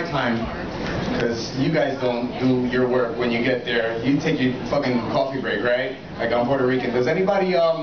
my time, because you guys don't do your work when you get there. You take your fucking coffee break, right? Like I'm Puerto Rican. Does anybody, how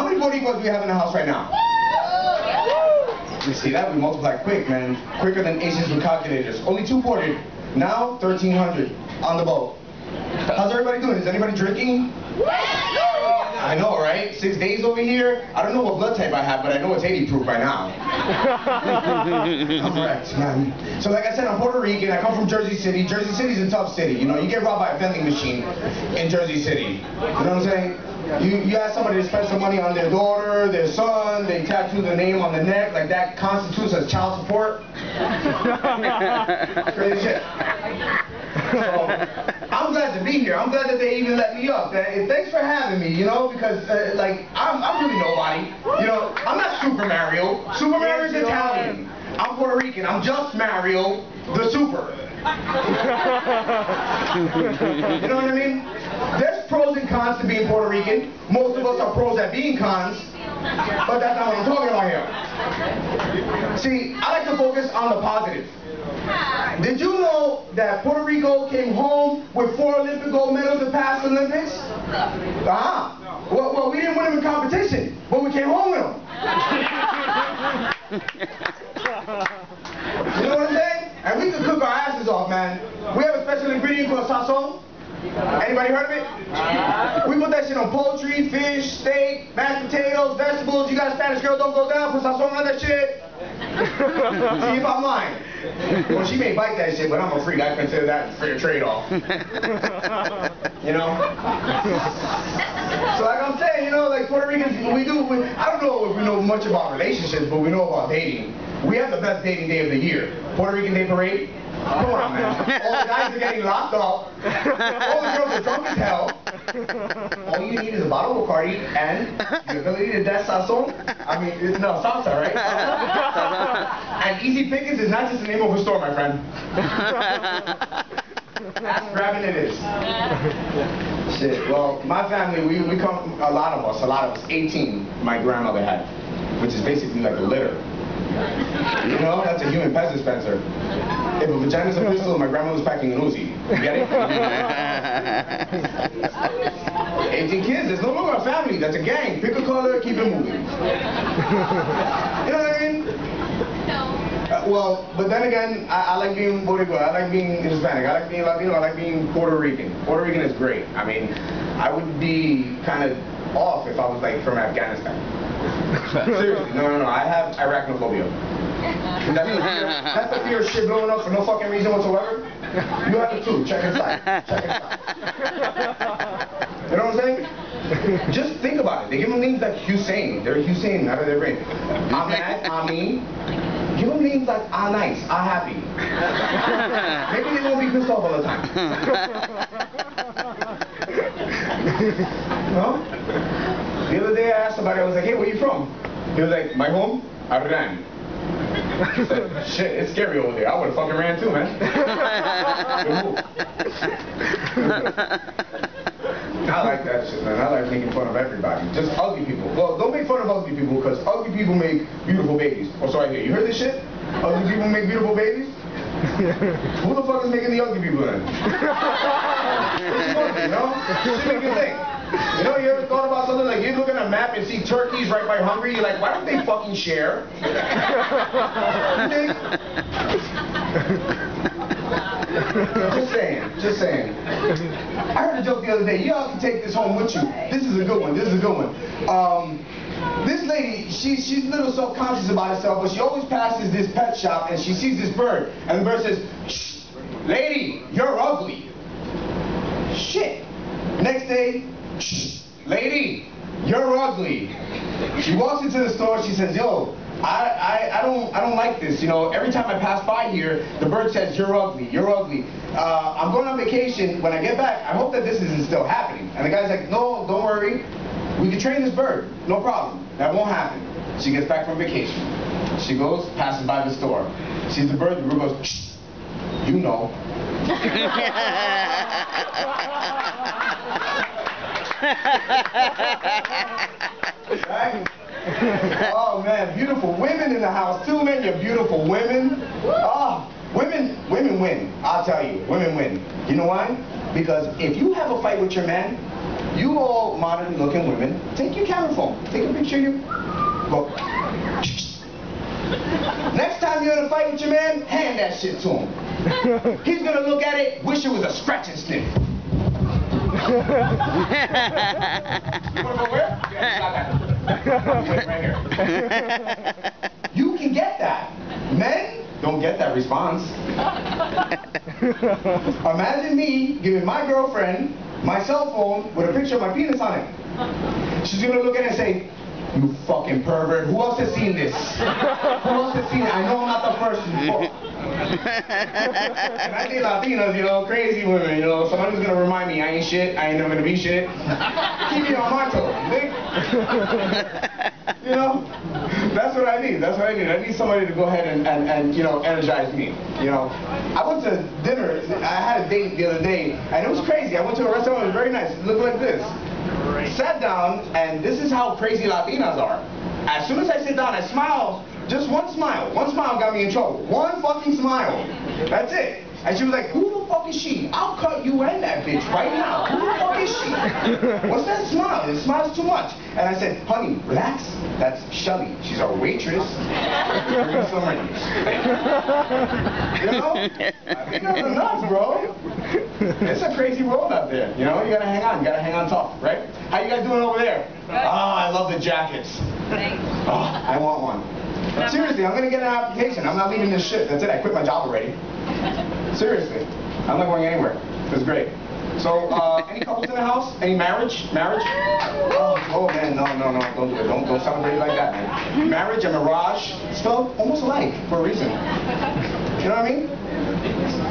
many Puerto Ricans do we have in the house right now? You see that? We multiply quick, man. Quicker than Asians with calculators. Only 2 ported. Now, 1,300 on the boat. How's everybody doing? Is anybody drinking? I know, right? 6 days over here. I don't know what blood type I have, but I know it's 80 proof by now. I'm wrecked, man. So like I said, I'm Puerto Rican. I come from Jersey City. Jersey City's a tough city. You know, you get robbed by a vending machine in Jersey City. You know what I'm saying? You ask somebody to spend some money on their daughter, their son, they tattoo the name on the neck, like that constitutes as child support. Crazy shit. So, I'm glad to be here. I'm glad that they even let me up. And thanks for having me, you know, because like I'm really nobody. You know, I'm not Super Mario. Super Mario's Italian. I'm Puerto Rican. I'm just Mario, the Super. You know what I mean? There's pros and cons to being Puerto Rican. Most of us are pros at being cons, but that's not what I'm talking about here. See, I like to focus on the positive. Did you know that Puerto Rico came home with 4 Olympic gold medals in past Olympics? Well, we didn't win them in competition, but we came home with them. You know what I'm saying? And we can cook our asses off, man. We have a special ingredient called sazon. Anybody heard of it? We put that shit on poultry, fish, steak, mashed potatoes, vegetables. You got a Spanish girl, don't go down, put sazon on that shit. See if I'm lying. Well, she may bite that shit, but I'm a freak. I consider that fair trade-off. You know? So like I'm saying, you know, like Puerto Ricans, I don't know if we know much about relationships, but we know about dating. We have the best dating day of the year. Puerto Rican Day Parade. Come on, man. All the guys are getting locked up. All the girls are drunk as hell. All you need is a bottle of Bacardi and the ability to dash sazon. I mean, it's no salsa, right? And Easy Pickings is not just the name of a store, my friend. That's grabbing it is. Shit. Well, my family, we come, a lot of us, 18 my grandmother had, which is basically like a litter. You know, that's a human pest dispenser. If a vagina's a pistol, my grandma was packing an Uzi. You get it? 18 kids, there's no longer a family, that's a gang. Pick a color, keep it moving. You know what I mean? Well, but then again, I like being Boricua, I like being Hispanic, I like being Latino, I like being Puerto Rican. Puerto Rican is great. I mean, I would be kind of off if I was like from Afghanistan. Seriously, no, I have arachnophobia. That's the fear of shit blowing up for no fucking reason whatsoever. You have it too, check inside. You know what I'm saying? Just think about it. They give them names like Hussein. They're Hussein out of their brain. Ahmed, Amin. Give them names like nice, happy. Maybe they won't be pissed off all the time. No? The other day I asked somebody, I was like, hey, where you from? He was like, my home? Iran. I said, shit, it's scary over there. I would have fucking ran too, man. I like that shit, man. I like making fun of everybody. Just ugly people. Well, don't make fun of ugly people, because ugly people make beautiful babies. Oh, so I hear. You heard this shit? Ugly people make beautiful babies? Who the fuck is making the ugly people then? You know? Shit make you think. You know, you ever thought about something like you look at a map and see turkeys right by Hungary? You're like, why don't they fucking share? Just saying. I heard a joke the other day. Y'all can take this home with you. This is a good one. This lady, she's a little self-conscious about herself, but she always passes this pet shop and she sees this bird. And the bird says, shh, lady, you're ugly. Shit. Next day, shh, lady, you're ugly. She walks into the store, she says, yo, I don't like this, you know, every time I pass by here, the bird says, you're ugly. I'm going on vacation, when I get back, I hope that this isn't still happening. And the guy's like, no, don't worry, we can train this bird, no problem, that won't happen. She gets back from vacation. She goes, passes by the store, sees the bird goes, shh, you know. Right? Oh man, beautiful women in the house too, man. You're beautiful women. Oh, Women win. I'll tell you, women win. You know why? Because if you have a fight with your man, you all modern-looking women, take your camera phone, take a picture of you, go. Next time you're in a fight with your man, hand that shit to him. He's gonna look at it, wish it was a scratch and sniff. You wanna go where? Yeah, right here. You can get that. Men don't get that response. Imagine me giving my girlfriend my cell phone with a picture of my penis on it. She's gonna look at it and say, "You fucking pervert. Who else has seen this? Who else has seen it? I know I'm not the first one." And I think Latinos, you know, crazy women, you know, somebody's gonna remind me I ain't shit, I ain't never gonna be shit. Keep me on my toes, you think? You know? That's what I need. That's what I need. I need somebody to go ahead and you know, energize me. You know? I went to dinner, I had a date the other day, and it was crazy. I went to a restaurant, it was very nice. It looked like this. Sat down, and this is how crazy Latinas are. As soon as I sit down, I smile. Just one smile. One smile got me in trouble. One fucking smile. That's it. And she was like, "Who the fuck is she? I'll cut you and that bitch right now. Who the fuck is she? What's that smile? It smiles too much." And I said, "Honey, relax. That's Shelly. She's our waitress. Bring me some rings." You know? I think that's enough, bro. It's a crazy world out there. You know? You gotta hang on. You gotta hang on tough, right? How you guys doing over there? Oh, I love the jackets. Thanks. Oh, I want one. Seriously, I'm gonna get an application. I'm not leaving this shit. That's it. I quit my job already. Seriously, I'm not going anywhere. It's great. So, any couples in the house? Any marriage? Marriage? Oh man, no, don't do it. Don't celebrate like that, man. Marriage and mirage spelled almost alike for a reason. You know what I mean?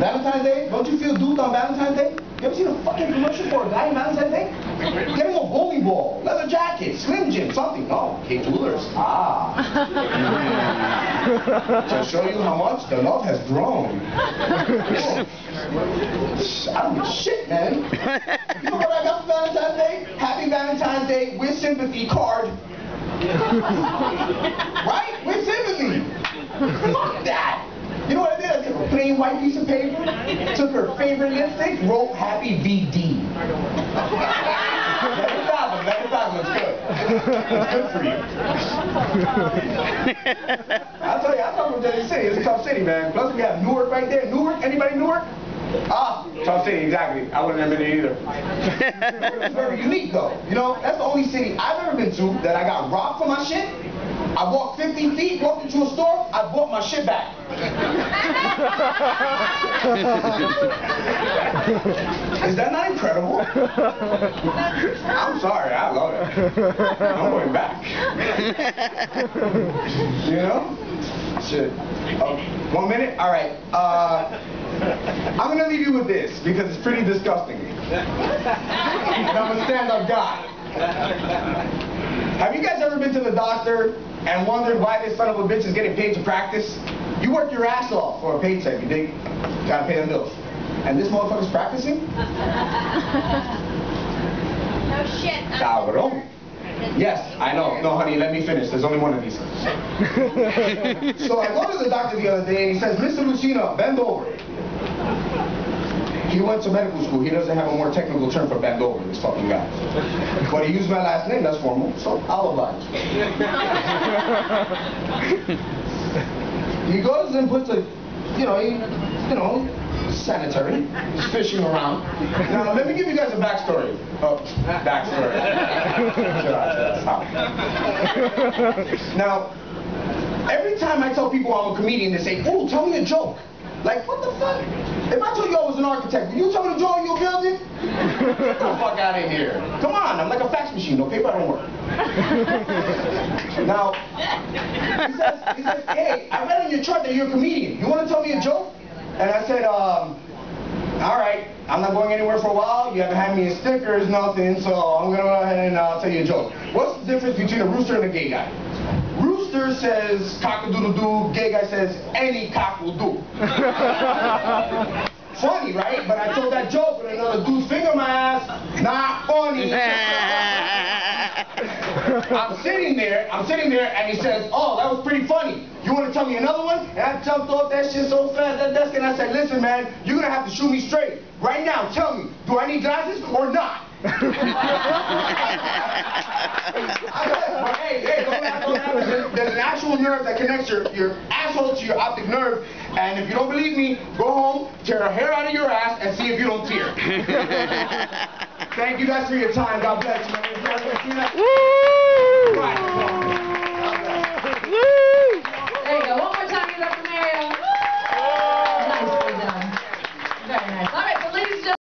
Valentine's Day? Don't you feel duped on Valentine's Day? You ever seen a fucking commercial for a guy on Valentine's Day? Get him a bowling ball, leather jacket, Slim Jim, something. No, K Jewelers. Ah. To show you how much the love has grown. I don't give a shit, man. You know what I got for Valentine's Day? Happy Valentine's Day with sympathy card. Right? With sympathy. Fuck that. You know what I did? I took a plain white piece of paper, took her favorite lipstick, wrote Happy VD. Let it fathom, it's good. It's good for you. I'll tell you, I'm from Jersey City. It's a tough city, man. Plus we have Newark right there. Newark? Anybody Newark? Ah, tough city, exactly. I wouldn't have been there either. It's very unique though. You know, that's the only city I've ever been to that I got robbed for my shit. I walked 50 feet, walked into a store, I bought my shit back. Is that not incredible? I'm sorry, I love it. I'm going back. You know? Shit. 1 minute? All right. I'm going to leave you with this because it's pretty disgusting. And I'm a stand-up guy. Have you guys ever been to the doctor and wondered why this son of a bitch is getting paid to practice? You work your ass off for a paycheck, you dig? Gotta pay the bills. And this motherfucker's practicing? No shit. Cabrón. Yes, I know. No, honey, let me finish. There's only one of these. So I go to the doctor the other day and he says, "Mr. Lucena, bend over." He went to medical school. He doesn't have a more technical term for bend over, this fucking guy. But he used my last name, that's formal, so I'll oblige. He goes and puts a, sanitary. He's fishing around. Now, let me give you guys a backstory. Backstory. Stop. Now, every time I tell people I'm a comedian, they say, "Oh, tell me a joke." Like, what the fuck? If I told you I was an architect, would you tell me to draw your building? Get the fuck out of here. Come on, I'm like a fax machine. No paper, I don't work. Now, he says, "Hey, I read on your chart that you're a comedian. You want to tell me a joke?" And I said, all right, I'm not going anywhere for a while. You haven't had me in stickers, nothing, so I'm going to go ahead and tell you a joke. What's the difference between a rooster and a gay guy? Rooster says cock-a-doodle-doo, gay guy says any cock will do. Funny, right? But I told that joke with another dude's finger in my ass. Not funny. I'm sitting there, and he says, oh, that was pretty funny. You want to tell me another one? And I jumped off that shit so fast, that desk, and I said, listen, man, you're going to have to shoot me straight. Right now, tell me, do I need glasses or not? Hey, don't laugh. There's an actual nerve that connects your asshole to your optic nerve, and if you don't believe me, go home, tear a hair out of your ass, and see if you don't tear. Thank you guys for your time. God bless you, man. Woo!